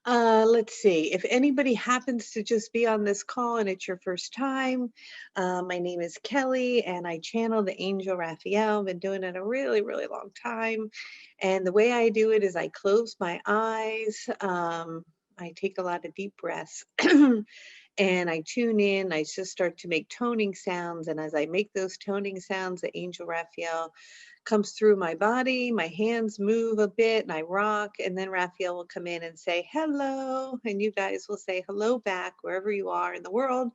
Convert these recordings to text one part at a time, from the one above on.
Let's see. If anybody happens to just be on this call and it's your first time, my name is Kelly and I channel the Angel Raphael. I've been doing it a really, really long time. And the way I do it is I close my eyes. I take a lot of deep breaths and I tune in. I just start to make toning sounds. And as I make those toning sounds, the Angel Raphael comes through my body, my hands move a bit and I rock, and then Raphael will come in and say hello, and you guys will say hello back wherever you are in the world.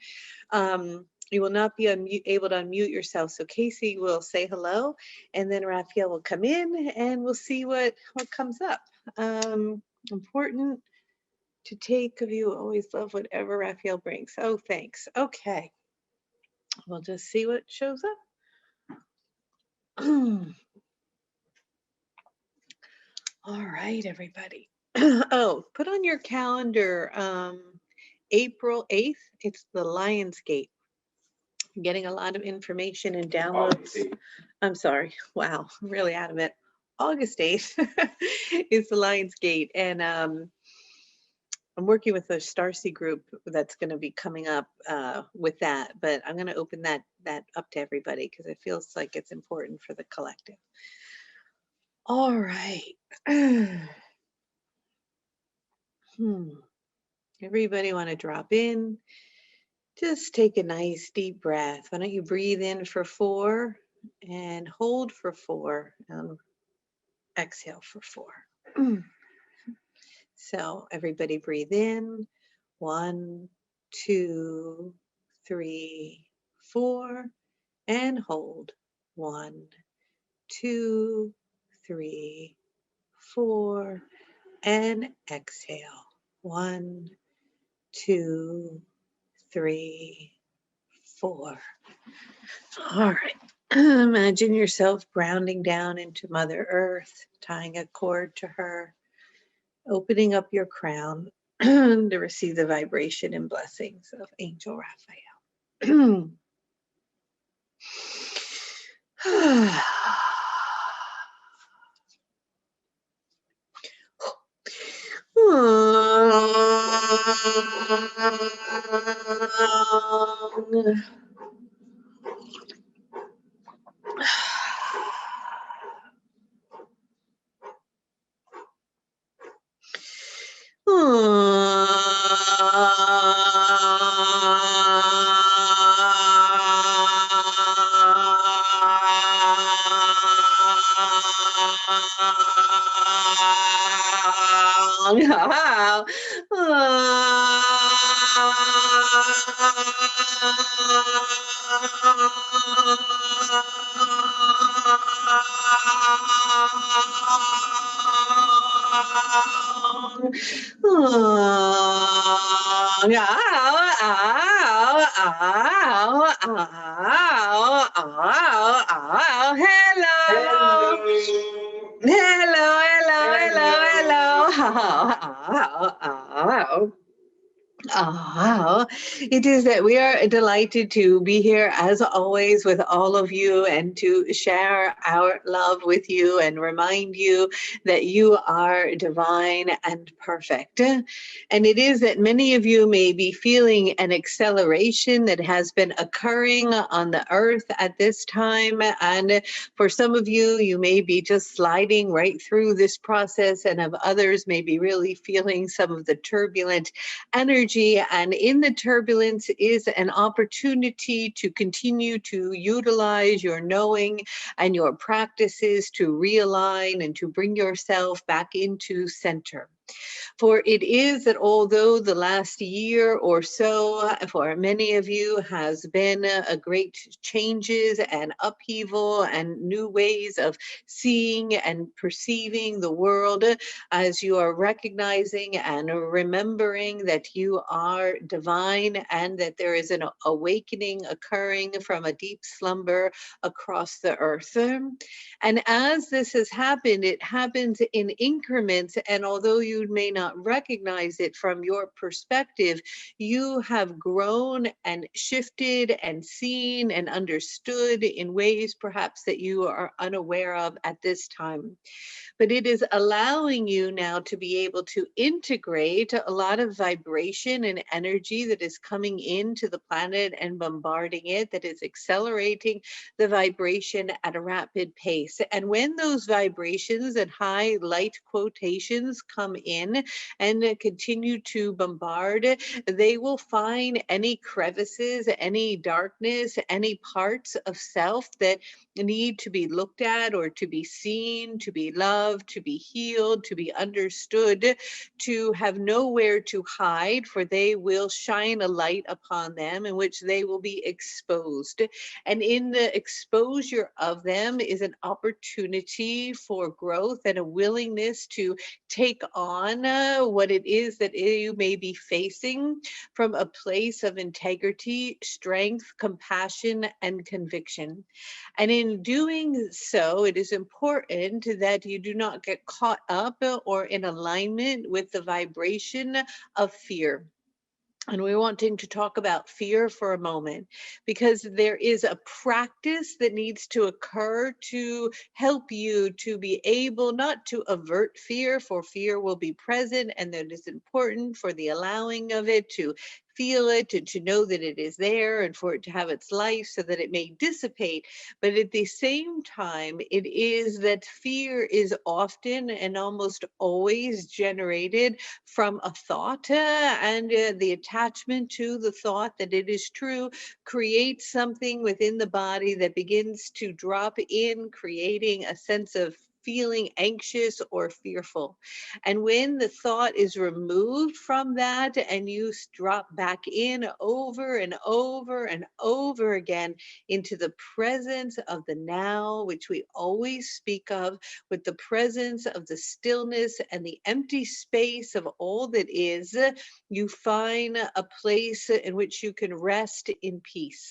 You will not be able to unmute yourself, so Casey will say hello, and then Raphael will come in and we'll see what comes up. Important to take of you, always love whatever Raphael brings. Oh, thanks. Okay, we'll just see what shows up. All right, everybody. Oh, put on your calendar April 8th. It's the Lionsgate. I'm getting a lot of information and downloads. I'm sorry. Wow, I'm really out of it. August 8th is the Lionsgate. And I'm working with a Starseed group that's going to be coming up with that. But I'm going to open that up to everybody because it feels like it's important for the collective. All right. Everybody want to drop in? Just take a nice deep breath. Why don't you breathe in for 4 and hold for 4 and exhale for 4. So everybody breathe in. 1, 2, 3, 4 and hold. 1, 2, 3, 4 and exhale. 1, 2, 3, 4. All right. Imagine yourself grounding down into Mother Earth, tying a cord to her, opening up your crown to receive the vibration and blessings of Angel Raphael. Hello. Oh, it is that we are delighted to be here as always with all of you and to share our love with you and remind you that you are divine and perfect. And it is that many of you may be feeling an acceleration that has been occurring on the earth at this time. And for some of you, you may be just sliding right through this process, and of others may be really feeling some of the turbulent energy. And in the turbulence is an opportunity to continue to utilize your knowing and your practices to realign and to bring yourself back into center. For it is that although the last year or so for many of you has been a great changes and upheaval and new ways of seeing and perceiving the world, as you are recognizing and remembering that you are divine and that there is an awakening occurring from a deep slumber across the earth. And as this has happened, it happens in increments. And although you you may not recognize it from your perspective, you have grown and shifted and seen and understood in ways perhaps that you are unaware of at this time. But it is allowing you now to be able to integrate a lot of vibration and energy that is coming into the planet and bombarding it, that is accelerating the vibration at a rapid pace. And when those vibrations and high light quotations come in and continue to bombard, they will find any crevices, any darkness, any parts of self that need to be looked at or to be seen, to be loved, to be healed, to be understood, to have nowhere to hide, for they will shine a light upon them in which they will be exposed. And in the exposure of them is an opportunity for growth and a willingness to take on what it is that you may be facing from a place of integrity, strength, compassion, and conviction. And in doing so, it is important that you do not get caught up or in alignment with the vibration of fear. And we're wanting to talk about fear for a moment because there is a practice that needs to occur to help you to be able not to avert fear, for fear will be present, and that is important for the allowing of it to feel it and to know that it is there and for it to have its life so that it may dissipate. But at the same time, it is that fear is often and almost always generated from a thought, and the attachment to the thought that it is true creates something within the body that begins to drop in, creating a sense of feeling anxious or fearful. And when the thought is removed from that and you drop back in over and over and over again into the presence of the now, which we always speak of, with the presence of the stillness and the empty space of all that is, you find a place in which you can rest in peace.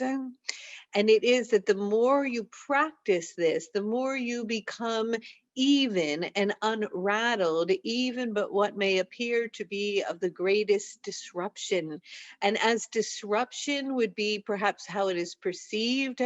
And it is that the more you practice this, the more you become even and unrattled, even but what may appear to be of the greatest disruption. And as disruption would be perhaps how it is perceived,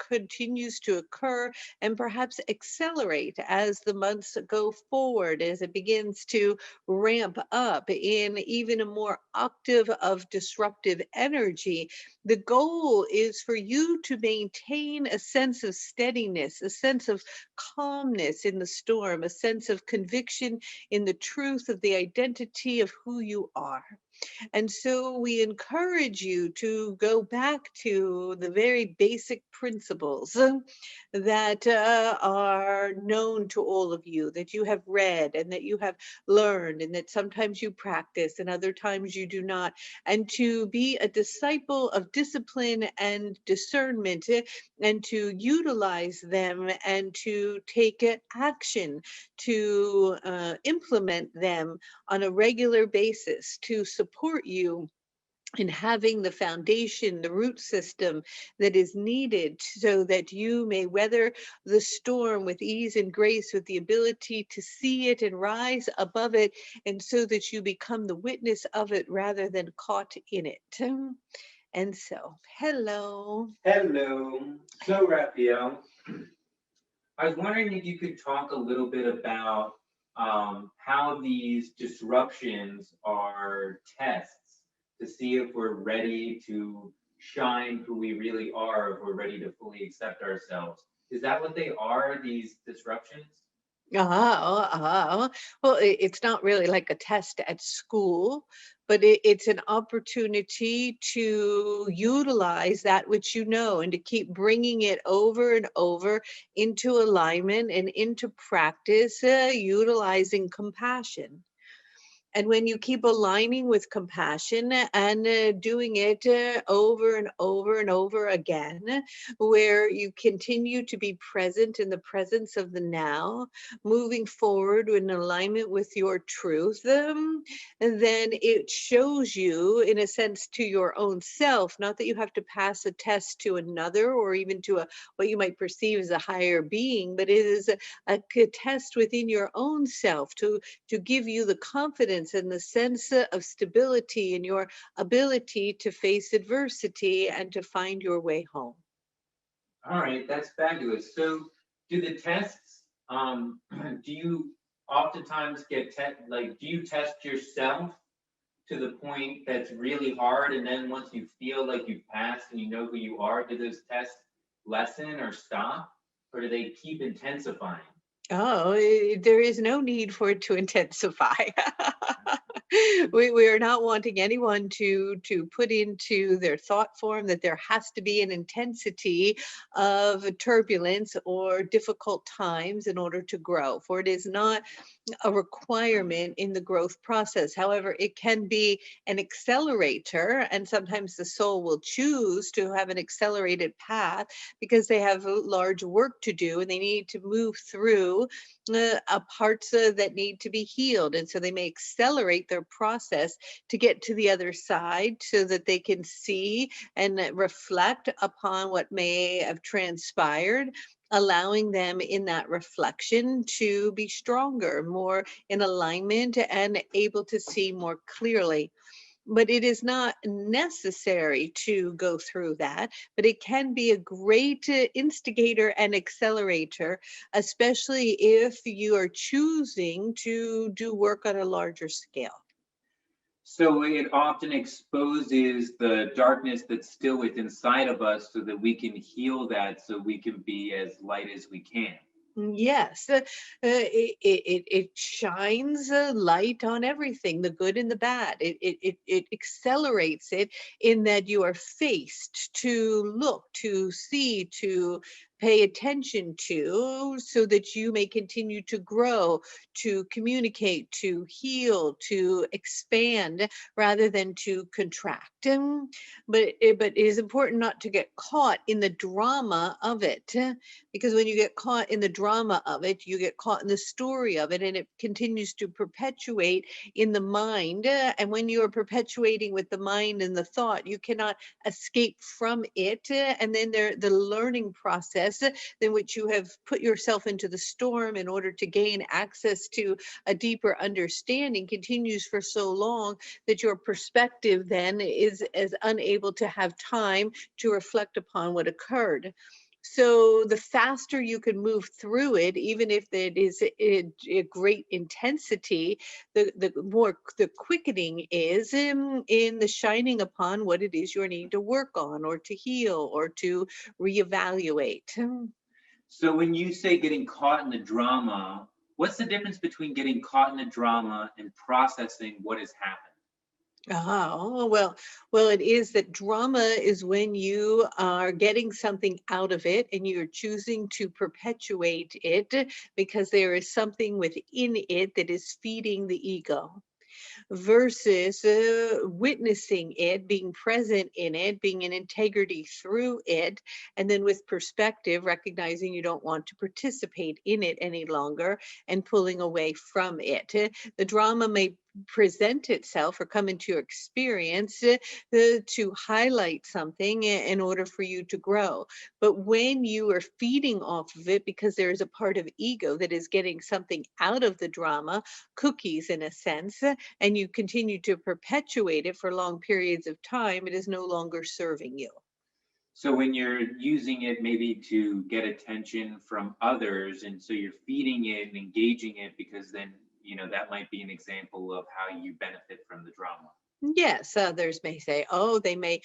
continues to occur and perhaps accelerate as the months go forward, as it begins to ramp up in even a more octave of disruptive energy. The goal is for you to maintain a sense of steadiness, a sense of calmness in the storm, a sense of conviction in the truth of the identity of who you are. And so we encourage you to go back to the very basic principles that are known to all of you, that you have read and that you have learned, and that sometimes you practice and other times you do not. And to be a disciple of discipline and discernment, and to utilize them and to take action, to implement them on a regular basis to support you in having the foundation, the root system that is needed so that you may weather the storm with ease and grace, with the ability to see it and rise above it, and so that you become the witness of it rather than caught in it. And so, hello. Hello. So, Raphael, I was wondering if you could talk a little bit about how these disruptions are tests to see if we're ready to shine who we really are, if we're ready to fully accept ourselves. Is that what they are, these disruptions? Well, it's not really like a test at school, but it's an opportunity to utilize that which you know and to keep bringing it over and over into alignment and into practice, utilizing compassion. And when you keep aligning with compassion and doing it over and over and over again, where you continue to be present in the presence of the now, moving forward in alignment with your truth, then it shows you, in a sense, to your own self, not that you have to pass a test to another or even to a what you might perceive as a higher being, but it is a test within your own self to give you the confidence and the sense of stability in your ability to face adversity and to find your way home. All right, that's fabulous. So, do the tests, do you oftentimes get do you test yourself to the point that's really hard, and then once you feel like you've passed and you know who you are, do those tests lessen or stop, or do they keep intensifying? Oh, there is no need for it to intensify. We are not wanting anyone to put into their thought form that there has to be an intensity of turbulence or difficult times in order to grow. For it is not a requirement in the growth process. However, it can be an accelerator, and sometimes the soul will choose to have an accelerated path because they have a large work to do and they need to move through parts that need to be healed. And so they may accelerate their process to get to the other side so that they can see and reflect upon what may have transpired, allowing them in that reflection to be stronger, more in alignment, and able to see more clearly. But it is not necessary to go through that, but it can be a great instigator and accelerator, especially if you are choosing to do work on a larger scale. So it often exposes the darkness that's still within inside of us so that we can heal that so we can be as light as we can. Yes, it shines a light on everything, the good and the bad. It accelerates it in that you are faced to look, to see, to pay attention to, so that you may continue to grow, to communicate, to heal, to expand, rather than to contract. But it is important not to get caught in the drama of it, because when you get caught in the drama of it, you get caught in the story of it, and it continues to perpetuate in the mind. And when you are perpetuating with the mind and the thought, you cannot escape from it. And then the learning process in which you have put yourself into the storm in order to gain access to a deeper understanding continues for so long that your perspective then is unable to have time to reflect upon what occurred. So the faster you can move through it, even if it is a great intensity, the more the quickening is in the shining upon what it is you're needing to work on or to heal or to reevaluate. So when you say getting caught in the drama, what's the difference between getting caught in the drama and processing what has happened? Oh, well, it is that drama is when you are getting something out of it and you're choosing to perpetuate it because there is something within it that is feeding the ego, versus witnessing it, being present in it, being in integrity through it, and then with perspective, recognizing you don't want to participate in it any longer and pulling away from it. The drama may present itself or come into your experience to highlight something in order for you to grow. But when you are feeding off of it because there is a part of ego that is getting something out of the drama, cookies in a sense, and you continue to perpetuate it for long periods of time, it is no longer serving you. So when you're using it maybe to get attention from others, and so you're feeding it and engaging it, because then, that might be an example of how you benefit from the drama. Yes, others may say, oh, they may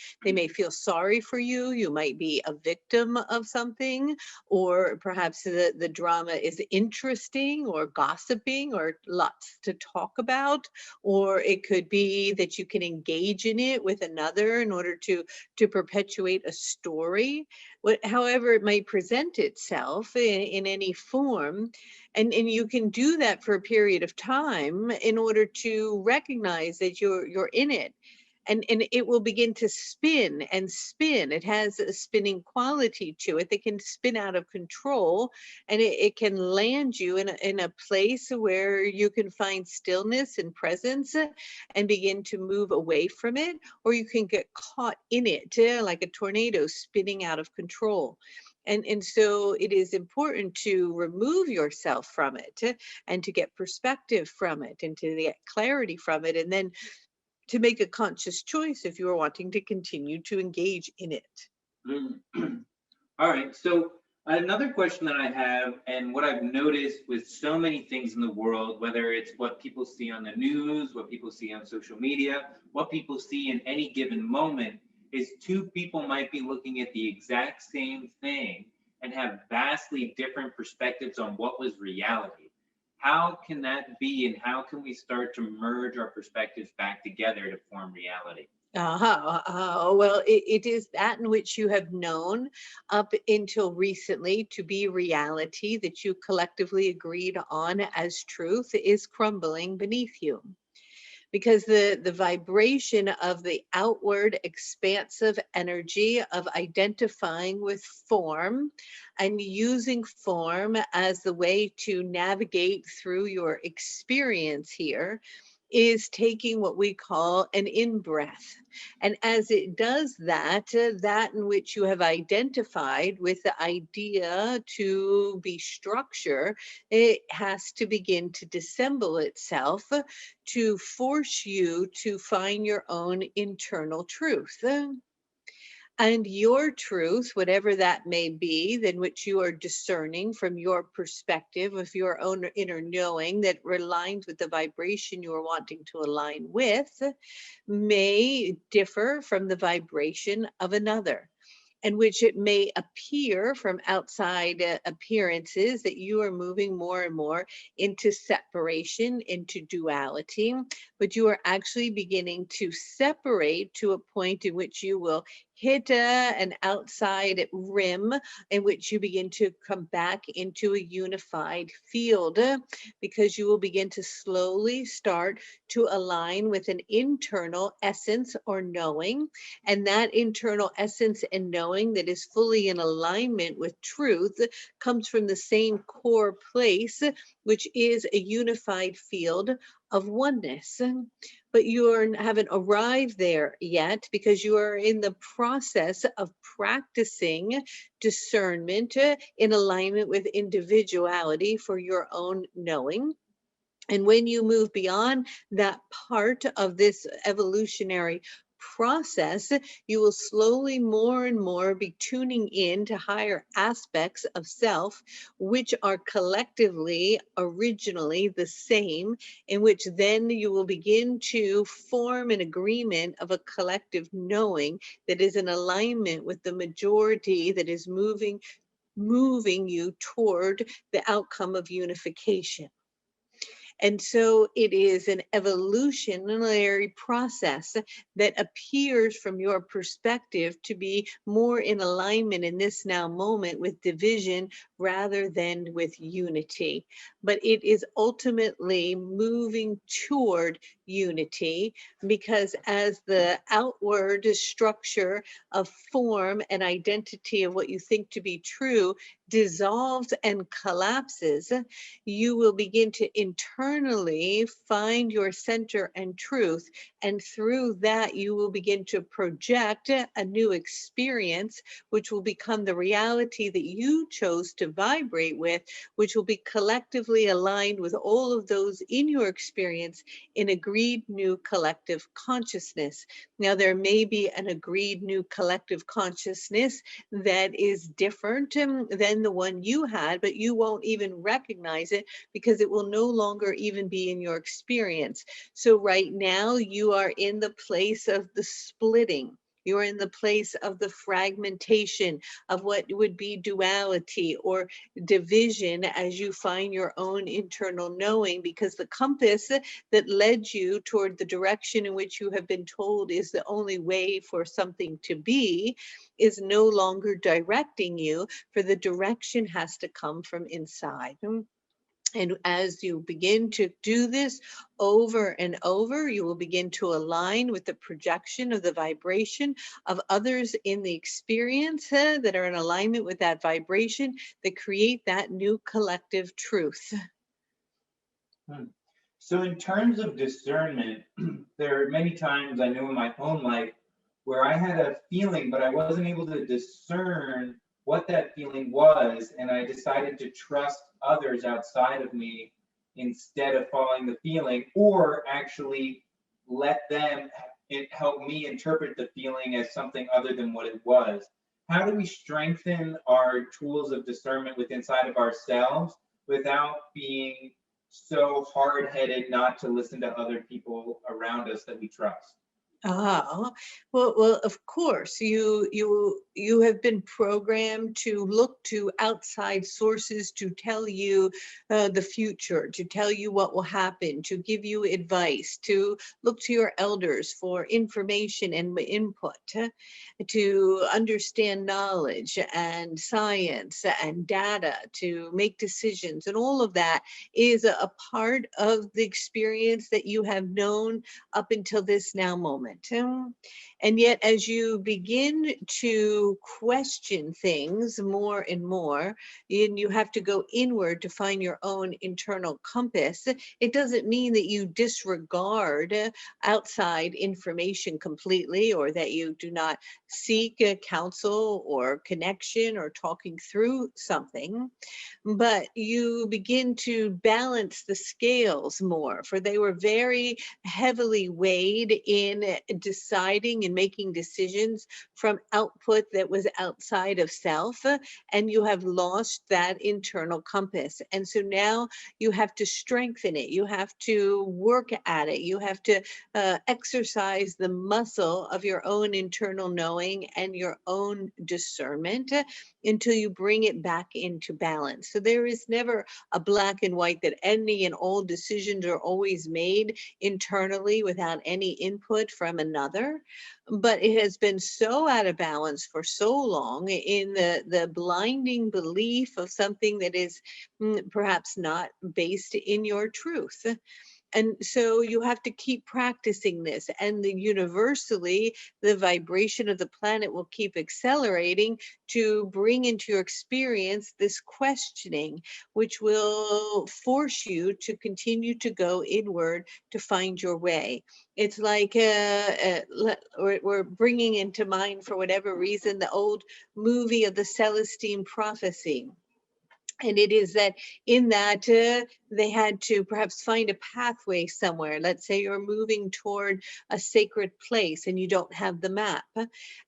feel sorry for you. You might be a victim of something, or perhaps the drama is interesting or gossiping or lots to talk about, or it could be that you can engage in it with another in order to perpetuate a story. However it might present itself in any form, and you can do that for a period of time in order to recognize that you're in it, and it will begin to spin and spin. It has a spinning quality to it that can spin out of control, and it can land you in a place where you can find stillness and presence, and begin to move away from it, or you can get caught in it, like a tornado spinning out of control. And so it is important to remove yourself from it, and to get perspective from it, and to get clarity from it, and then to make a conscious choice if you are wanting to continue to engage in it. Mm. All right. So another question that I have, and what I've noticed with so many things in the world, whether it's what people see on the news, what people see on social media, what people see in any given moment, is two people might be looking at the exact same thing and have vastly different perspectives on what was reality. How can that be, and how can we start to merge our perspectives back together to form reality? Well, it is that in which you have known up until recently to be reality that you collectively agreed on as truth is crumbling beneath you, because the vibration of the outward expansive energy of identifying with form and using form as the way to navigate through your experience here is taking what we call an in breath. And as it does that, that in which you have identified with the idea to be structure, it has to begin to dissemble itself to force you to find your own internal truth. And your truth, whatever that may be, than which you are discerning from your perspective of your own inner knowing that aligns with the vibration you are wanting to align with, may differ from the vibration of another, and which it may appear from outside appearances that you are moving more and more into separation, into duality, but you are actually beginning to separate to a point in which you will hit an outside rim in which you begin to come back into a unified field, because you will begin to slowly start to align with an internal essence or knowing, and that internal essence and knowing that is fully in alignment with truth comes from the same core place, which is a unified field of oneness. But haven't arrived there yet, because you are in the process of practicing discernment in alignment with individuality for your own knowing. And when you move beyond that part of this evolutionary process, you will slowly more and more be tuning in to higher aspects of self, which are collectively originally the same, in which then you will begin to form an agreement of a collective knowing that is in alignment with the majority that is moving you toward the outcome of unification. And so it is an evolutionary process that appears from your perspective to be more in alignment in this now moment with division rather than with unity. But it is ultimately moving toward unity, because as the outward structure of form and identity of what you think to be true dissolves and collapses, you will begin to internally find your center and truth. And through that, you will begin to project a new experience, which will become the reality that you chose to to vibrate with, which will be collectively aligned with all of those in your experience in agreed new collective consciousness. Now, there may be an agreed new collective consciousness that is different than the one you had, but you won't even recognize it because it will no longer even be in your experience. So right now you are in the place of the splitting. You're in the place of the fragmentation of what would be duality or division as you find your own internal knowing, because the compass that led you toward the direction in which you have been told is the only way for something to be is no longer directing you, for the direction has to come from inside. And as you begin to do this over and over, you will begin to align with the projection of the vibration of others in the experience that are in alignment with that vibration that create that new collective truth. So in terms of discernment, there are many times I know in my own life where I had a feeling, but I wasn't able to discern what that feeling was, and I decided to trust others outside of me instead of following the feeling, or actually let them help me interpret the feeling as something other than what it was. How do we strengthen our tools of discernment within inside of ourselves without being so hard-headed not to listen to other people around us that we trust? Ah, well, of course, you have been programmed to look to outside sources to tell you the future, to tell you what will happen, to give you advice, to look to your elders for information and input, to understand knowledge and science and data, to make decisions, and all of that is a part of the experience that you have known up until this now moment. And yet, as you begin to question things more and more, and you have to go inward to find your own internal compass, it doesn't mean that you disregard outside information completely, or that you do not seek counsel or connection or talking through something, but you begin to balance the scales more, for they were very heavily weighed in deciding and making decisions from output that was outside of self, and you have lost that internal compass. And so now you have to strengthen it. You have to work at it. You have to exercise the muscle of your own internal knowing and your own discernment until you bring it back into balance. So there is never a black and white that any and all decisions are always made internally without any input from another. But it has been so out of balance for so long in the blinding belief of something that is perhaps not based in your truth. And so you have to keep practicing this. And universally, the vibration of the planet will keep accelerating to bring into your experience this questioning, which will force you to continue to go inward to find your way. It's like we're bringing into mind, for whatever reason, the old movie of the Celestine Prophecy. And it is that in that they had to perhaps find a pathway somewhere. Let's say you're moving toward a sacred place and you don't have the map.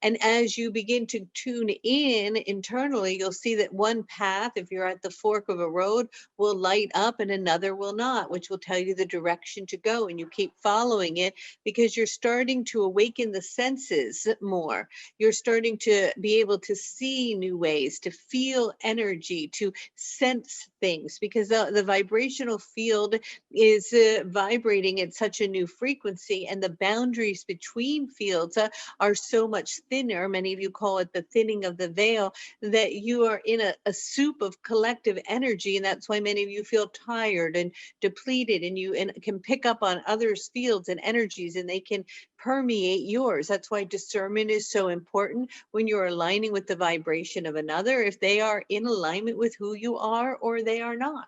And as you begin to tune in internally, you'll see that one path, if you're at the fork of a road, will light up and another will not, which will tell you the direction to go. And you keep following it because you're starting to awaken the senses more. You're starting to be able to see new ways, to feel energy, to sense things, because the vibrational field is vibrating at such a new frequency, and the boundaries between fields are so much thinner. Many of you call it the thinning of the veil, that you are in a soup of collective energy, and that's why many of you feel tired and depleted, and you can pick up on others' fields and energies, and they can permeate yours. That's why discernment is so important when you're aligning with the vibration of another, if they are in alignment with who you are or they are not.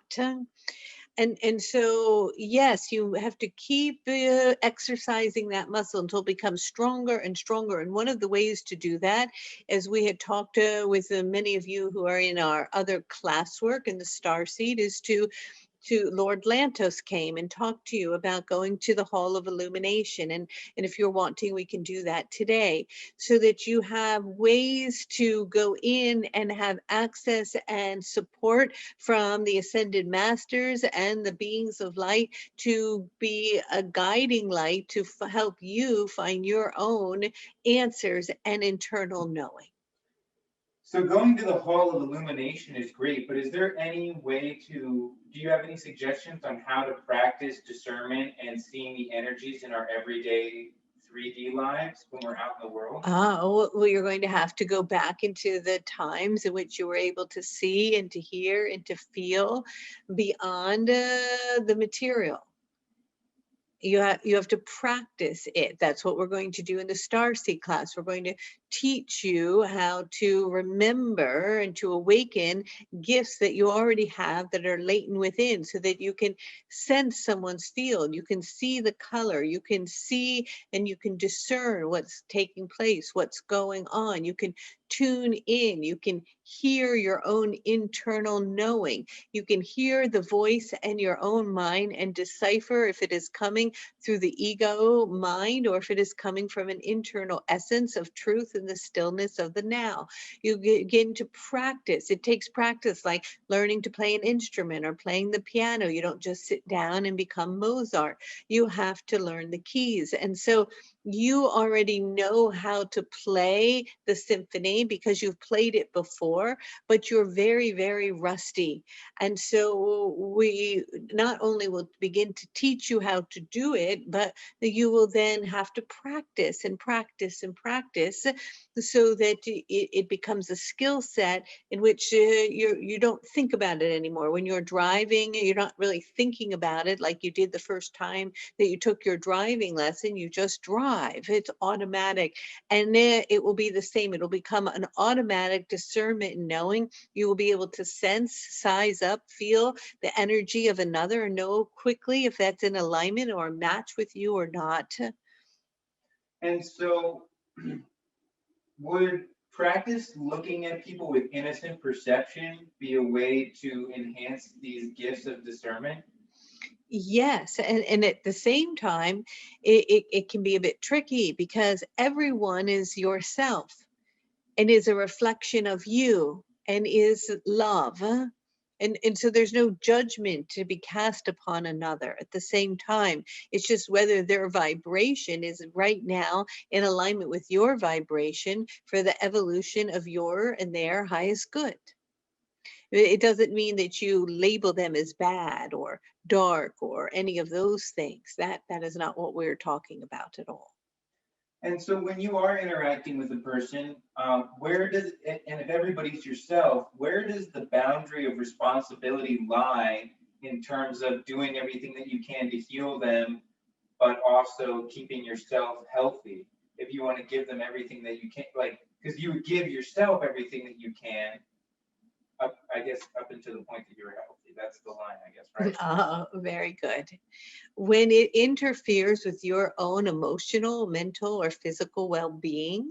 And so, yes, you have to keep exercising that muscle until it becomes stronger and stronger. And one of the ways to do that, as we had talked with many of you who are in our other classwork in the Star Seed, is to Lord Lantos came and talked to you about going to the Hall of Illumination. And if you're wanting, we can do that today, so that you have ways to go in and have access and support from the ascended masters and the beings of light to be a guiding light to help you find your own answers and internal knowing. So going to the Hall of Illumination is great, but is there any way do you have any suggestions on how to practice discernment and seeing the energies in our everyday 3D lives when we're out in the world? Well, you're going to have to go back into the times in which you were able to see and to hear and to feel beyond the material. You have to practice it. That's what we're going to do in the Starseed class. We're going to teach you how to remember and to awaken gifts that you already have that are latent within, so that you can sense someone's field. You can see the color. You can see and you can discern what's taking place, what's going on. You can tune in. You can hear your own internal knowing. You can hear the voice and your own mind and decipher if it is coming through the ego mind or if it is coming from an internal essence of truth in the stillness of the now. You begin to practice. It takes practice, like learning to play an instrument or playing the piano. You don't just sit down and become Mozart. You have to learn the keys. And so you already know how to play the symphony because you've played it before, but you're very, very rusty. And so we not only will begin to teach you how to do it, but that you will then have to practice and practice and practice, so that it becomes a skill set in which you don't think about it anymore. When you're driving, you're not really thinking about it like you did the first time that you took your driving lesson. You just drive. It's automatic. And then it will be the same. It'll become an automatic discernment and knowing. You will be able to sense, size up, feel the energy of another, and know quickly if that's in alignment or a match with you or not. And so would practice looking at people with innocent perception be a way to enhance these gifts of discernment? Yes, and at the same time, it can be a bit tricky because everyone is yourself and is a reflection of you and is love. And so there's no judgment to be cast upon another at the same time. It's just whether their vibration is right now in alignment with your vibration for the evolution of your and their highest good. It doesn't mean that you label them as bad or dark or any of those things. That is not what we're talking about at all. And so when you are interacting with a person, where does, and if everybody's yourself, where does the boundary of responsibility lie in terms of doing everything that you can to heal them, but also keeping yourself healthy? If you want to give them everything that you can, like, because you would give yourself everything that you can, up, I guess, up until the point that you're healthy. That's the line, I guess, right? Very good. When it interferes with your own emotional, mental, or physical well being,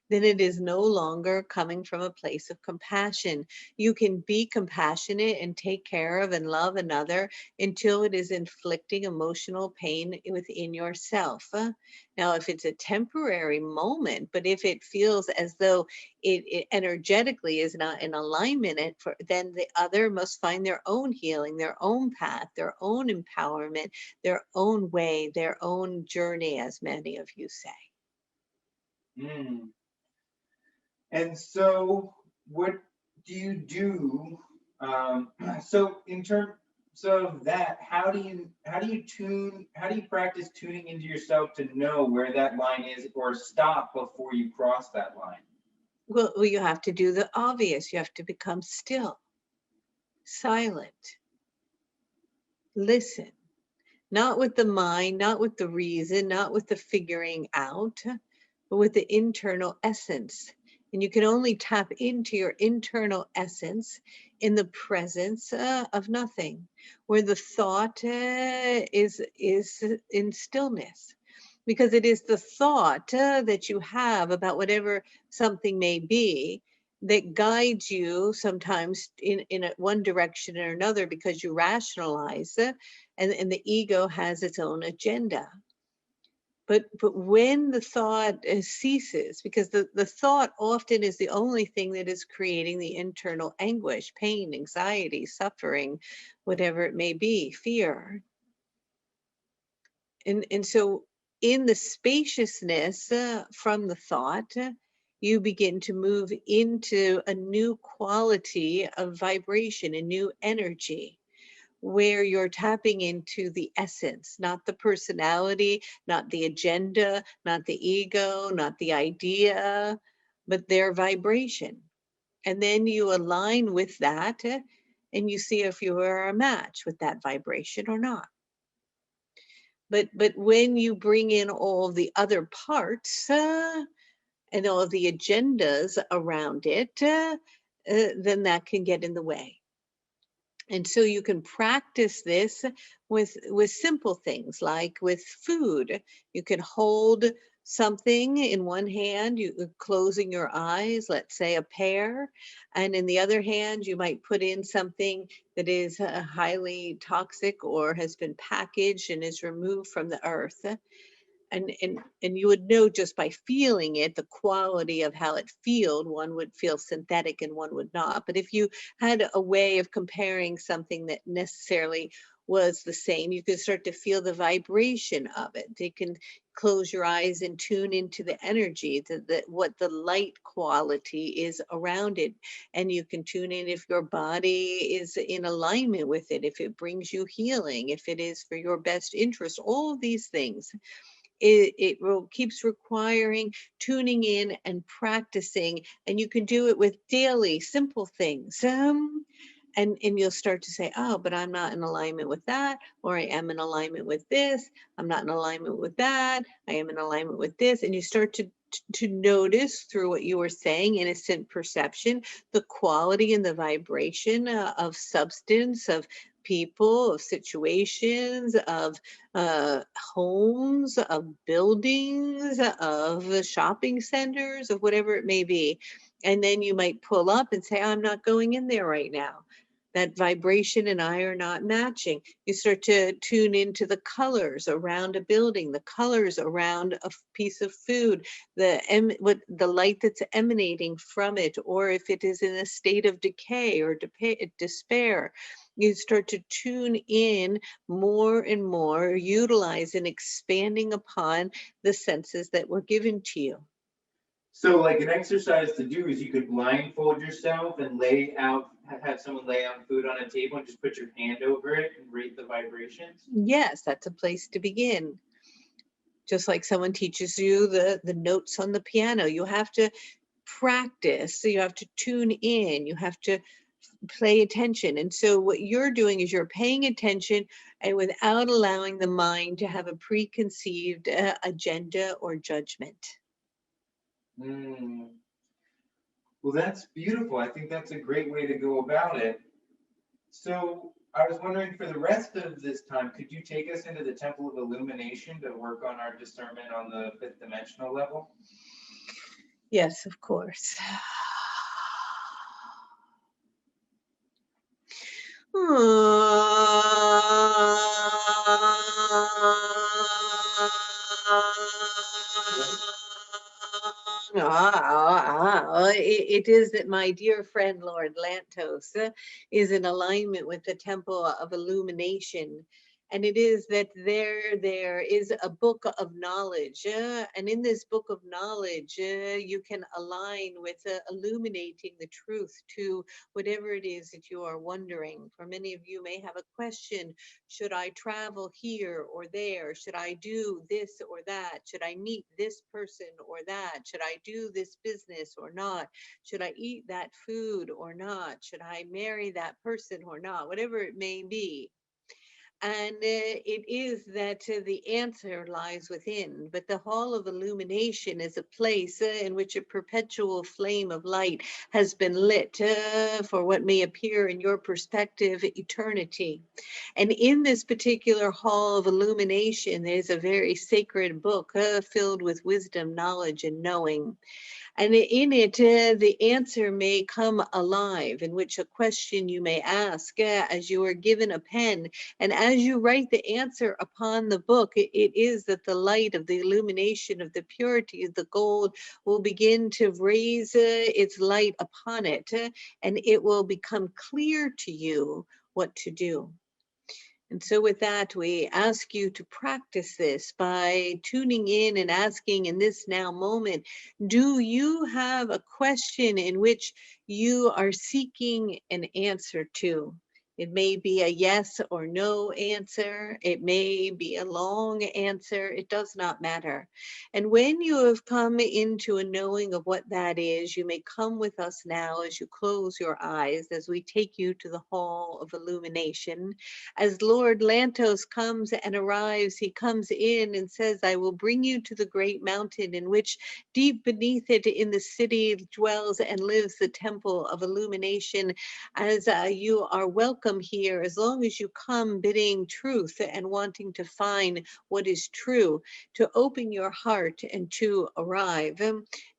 then it is no longer coming from a place of compassion. You can be compassionate and take care of and love another until it is inflicting emotional pain within yourself. Now, if it's a temporary moment, but if it feels as though it energetically is not in alignment, then the other must find their own healing, their own path, their own empowerment, their own way, their own journey, as many of you say. Mm. And so, what do you do? So, in terms of that, how do you practice tuning into yourself to know where that line is, or stop before you cross that line? Well, you have to do the obvious. You have to become still, silent, listen, not with the mind, not with the reason, not with the figuring out, but with the internal essence. And you can only tap into your internal essence in the presence of nothing, where the thought is in stillness, because it is the thought that you have about whatever something may be that guides you sometimes in one direction or another, because you rationalize it, and the ego has its own agenda. But when the thought ceases, because the thought often is the only thing that is creating the internal anguish, pain, anxiety, suffering, whatever it may be, fear. And so in the spaciousness from the thought, you begin to move into a new quality of vibration, a new energy, where you're tapping into the essence, not the personality, not the agenda, not the ego, not the idea, but their vibration. And then you align with that, and you see if you are a match with that vibration or not. But when you bring in all the other parts and all the agendas around it, then that can get in the way. And so you can practice this with simple things, like with food. You can hold something in one hand, you closing your eyes, let's say a pear, and in the other hand you might put in something that is highly toxic or has been packaged and is removed from the earth. And you would know just by feeling it, the quality of how it feels. One would feel synthetic and one would not. But if you had a way of comparing something that necessarily was the same, you could start to feel the vibration of it. You can close your eyes and tune into the energy, what the light quality is around it. And you can tune in if your body is in alignment with it, if it brings you healing, if it is for your best interest, all of these things. Keeps requiring tuning in and practicing, and you can do it with daily simple things. And you'll start to say, oh, but I'm not in alignment with that, or I am in alignment with this. I'm not in alignment with that. I am in alignment with this. And you start to notice through what you were saying, innocent perception, the quality and the vibration of substance, of people, of situations, of homes, of buildings, of shopping centers, of whatever it may be. And then you might pull up and say, I'm not going in there right now. That vibration and I are not matching. You start to tune into the colors around a building, the colors around a piece of food, the light that's emanating from it, or if it is in a state of decay or despair. You start to tune in more and more, utilize and expanding upon the senses that were given to you. So, like an exercise to do is you could blindfold yourself and lay out, have someone lay out food on a table and just put your hand over it and rate the vibrations. Yes, that's a place to begin. Just like someone teaches you the notes on the piano, you have to practice. So you have to tune in, you have to pay attention. And so what you're doing is you're paying attention, and without allowing the mind to have a preconceived agenda or judgment. Mm. Well, that's beautiful. I think that's a great way to go about it. So, I was wondering for the rest of this time, could you take us into the Temple of Illumination to work on our discernment on the fifth dimensional level? Yes, of course. It is that my dear friend Lord Lantos is in alignment with the Temple of Illumination. And it is that there is a book of knowledge. And in this book of knowledge, you can align with illuminating the truth to whatever it is that you are wondering. For many of you may have a question: should I travel here or there? Should I do this or that? Should I meet this person or that? Should I do this business or not? Should I eat that food or not? Should I marry that person or not? Whatever it may be. And it is that the answer lies within. But the hall of illumination is a place in which a perpetual flame of light has been lit for what may appear in your perspective eternity. And in this particular hall of illumination, there's a very sacred book filled with wisdom, knowledge, and knowing. And in it, the answer may come alive, in which a question you may ask as you are given a pen. And as you write the answer upon the book, it is that the light of the illumination of the purity of the gold will begin to raise its light upon it, and it will become clear to you what to do. And so, with that, we ask you to practice this by tuning in and asking in this now moment, do you have a question in which you are seeking an answer to? It may be a yes or no answer. It may be a long answer. It does not matter. And when you have come into a knowing of what that is, you may come with us now as you close your eyes as we take you to the hall of illumination. As Lord Lantos comes and arrives, he comes in and says, I will bring you to the great mountain in which deep beneath it in the city dwells and lives the temple of illumination. As you are welcome here, as long as you come bidding truth and wanting to find what is true, to open your heart and to arrive.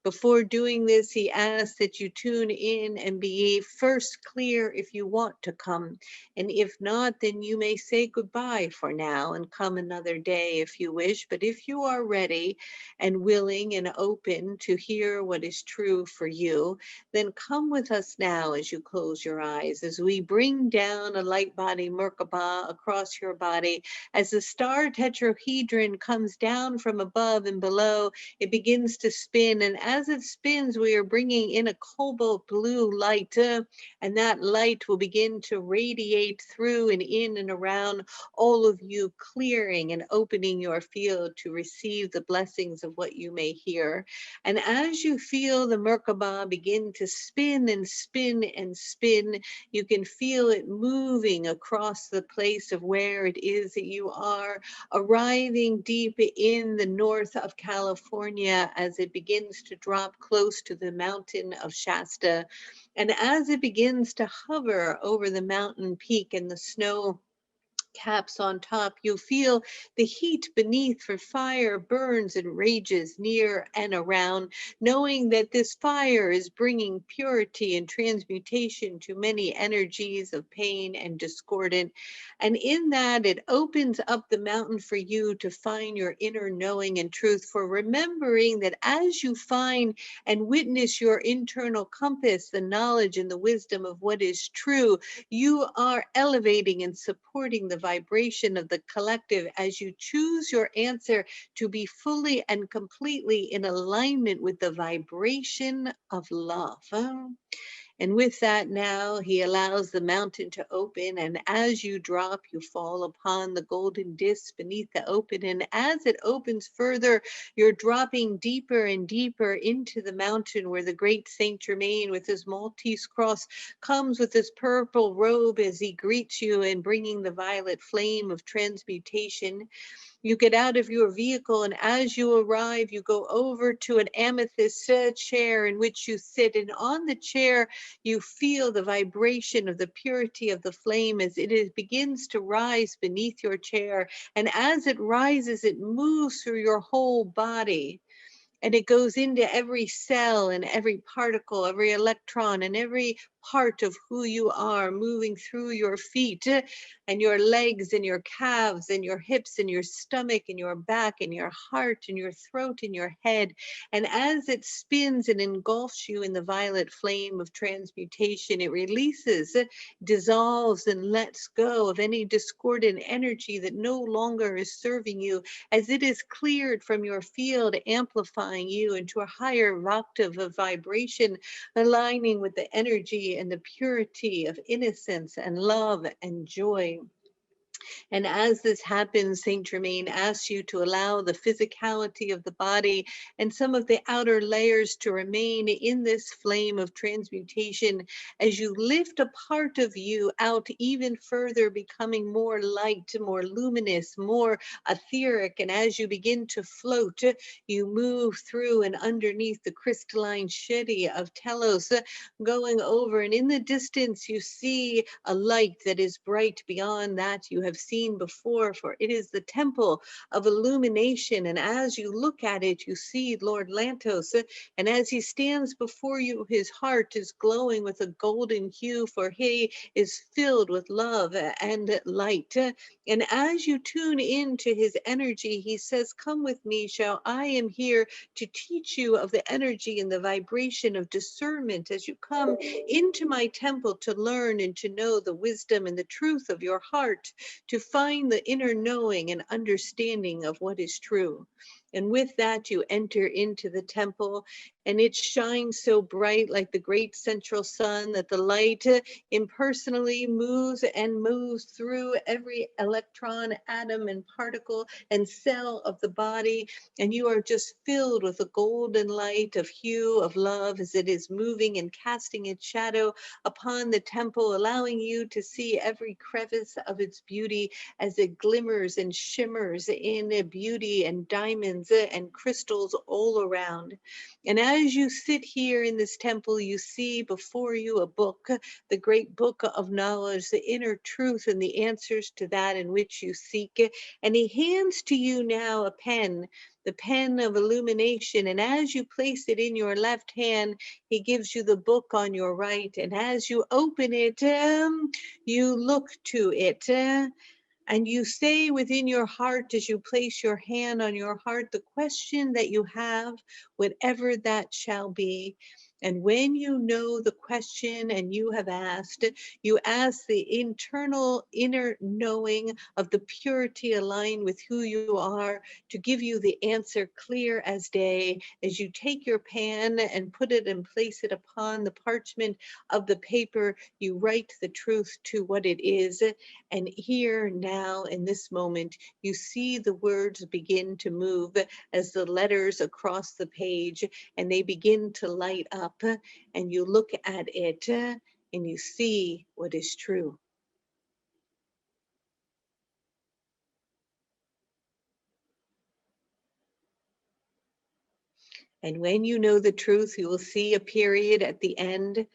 Before doing this, he asks that you tune in and be first clear if you want to come. And if not, then you may say goodbye for now and come another day if you wish. But if you are ready and willing and open to hear what is true for you, then come with us now as you close your eyes, as we bring down a light body Merkaba across your body. As the star tetrahedron comes down from above and below, it begins to spin. And as it spins, we are bringing in a cobalt blue light, and that light will begin to radiate through and in and around all of you, clearing and opening your field to receive the blessings of what you may hear. And as you feel the Merkaba begin to spin and spin and spin, you can feel it moving across the place of where it is that you are, arriving deep in the north of California as it begins to drop close to the mountain of Shasta. And as it begins to hover over the mountain peak and the snow caps on top, you feel the heat beneath, for fire burns and rages near and around, knowing that this fire is bringing purity and transmutation to many energies of pain and discordant. And in that, it opens up the mountain for you to find your inner knowing and truth, for remembering that as you find and witness your internal compass, the knowledge and the wisdom of what is true, you are elevating and supporting the vibration of the collective as you choose your answer to be fully and completely in alignment with the vibration of love. And with that, now he allows the mountain to open, and as you drop, you fall upon the golden disc beneath the open. And as it opens further, you're dropping deeper and deeper into the mountain, where the great Saint Germain with his Maltese cross comes with his purple robe as he greets you and bringing the violet flame of transmutation. You get out of your vehicle, and as you arrive, you go over to an amethyst chair in which you sit. And on the chair, you feel the vibration of the purity of the flame as begins to rise beneath your chair. And as it rises, it moves through your whole body. And it goes into every cell and every particle, every electron, and every part of who you are, moving through your feet and your legs and your calves and your hips and your stomach and your back and your heart and your throat and your head. And as it spins and engulfs you in the violet flame of transmutation, it releases, dissolves, and lets go of any discordant energy that no longer is serving you, as it is cleared from your field, amplifying you into a higher octave of vibration, aligning with the energy and the purity of innocence and love and joy. And as this happens, Saint Germain asks you to allow the physicality of the body and some of the outer layers to remain in this flame of transmutation as you lift a part of you out even further, becoming more light, more luminous, more etheric. And as you begin to float, you move through and underneath the crystalline shetty of Telos, going over. And in the distance, you see a light that is bright beyond that you have seen before, for it is the temple of illumination. And as you look at it, you see Lord Lantos. And as he stands before you, his heart is glowing with a golden hue, for he is filled with love and light. And as you tune into his energy, he says, "Come with me, shall I am here to teach you of the energy and the vibration of discernment as you come into my temple to learn and to know the wisdom and the truth of your heart, to find the inner knowing and understanding of what is true." And with that, you enter into the temple, and it shines so bright like the great central sun that the light impersonally moves and moves through every electron, atom, and particle and cell of the body. And you are just filled with a golden light of hue of love as it is moving and casting its shadow upon the temple, allowing you to see every crevice of its beauty as it glimmers and shimmers in beauty and diamonds and crystals all around. And as you sit here in this temple, you see before you a book, the great book of knowledge, the inner truth and the answers to that in which you seek. And he hands to you now a pen, the pen of illumination. And as you place it in your left hand, he gives you the book on your right. And as you open it, you look to it. And you say within your heart, as you place your hand on your heart, the question that you have, whatever that shall be. And when you know the question and you have asked, you ask the internal inner knowing of the purity aligned with who you are to give you the answer clear as day. As you take your pen and put it and place it upon the parchment of the paper, you write the truth to what it is. And here now in this moment, you see the words begin to move as the letters across the page, and they begin to light up, and you look at it and you see what is true. And when you know the truth, you will see a period at the end.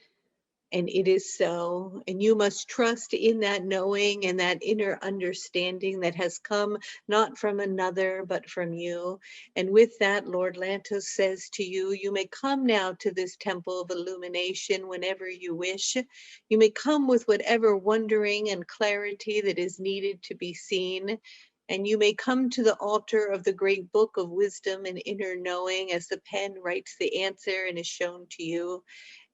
And it is so. And you must trust in that knowing and that inner understanding that has come not from another, but from you. And with that, Lord Lantos says to you, you may come now to this temple of illumination whenever you wish. You may come with whatever wondering and clarity that is needed to be seen. And you may come to the altar of the great book of wisdom and inner knowing as the pen writes the answer and is shown to you.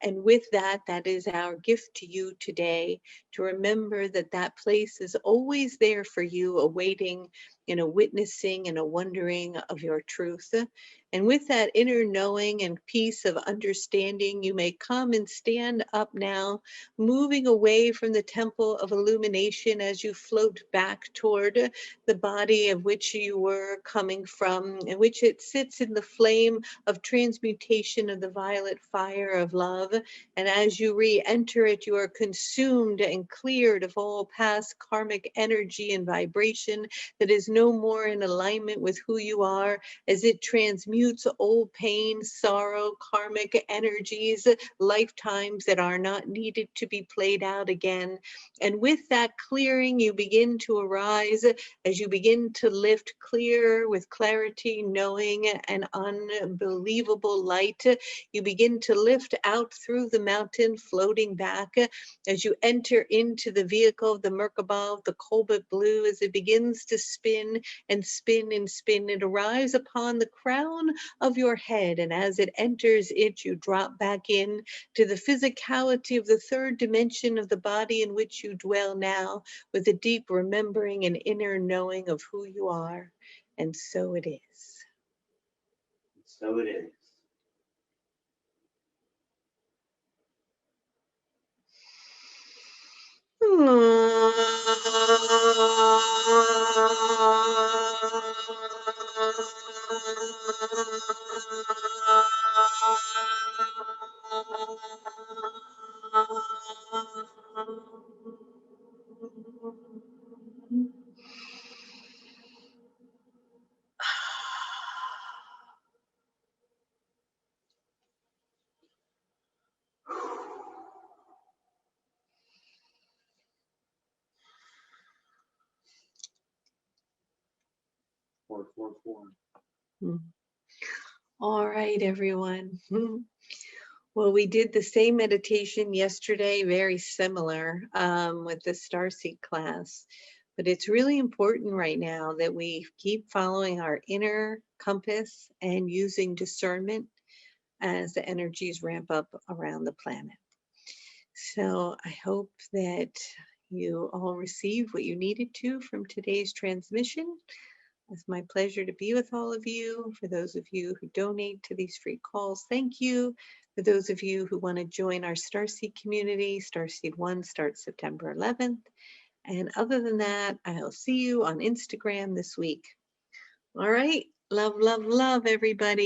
And with that, that is our gift to you today, to remember that that place is always there for you, awaiting in a witnessing and a wondering of your truth. And with that inner knowing and peace of understanding, you may come and stand up now, moving away from the temple of illumination as you float back toward the body of which you were coming from, in which it sits in the flame of transmutation of the violet fire of love. And as you re-enter it, you are consumed and cleared of all past karmic energy and vibration that is no more in alignment with who you are, as it transmutes old pain, sorrow, karmic energies, lifetimes that are not needed to be played out again. And with that clearing, you begin to arise as you begin to lift clear with clarity, knowing, and unbelievable light. You begin to lift out through the mountain, floating back as you enter into the vehicle of the Merkabah, the cobalt blue, as it begins to spin and spin and spin. It arrives upon the crown of your head, and as it enters it, you drop back in to the physicality of the third dimension of the body in which you dwell now, with a deep remembering and inner knowing of who you are. And so it is. So it is. 444. Hmm. All right, everyone. Well, we did the same meditation yesterday, very similar with the Starseed class. But it's really important right now that we keep following our inner compass and using discernment as the energies ramp up around the planet. So I hope that you all received what you needed to from today's transmission. It's my pleasure to be with all of you. For those of you who donate to these free calls, thank you. For those of you who want to join our Starseed community, Starseed 1 starts September 11th. And other than that, I'll see you on Instagram this week. All right. Love, love, love, everybody.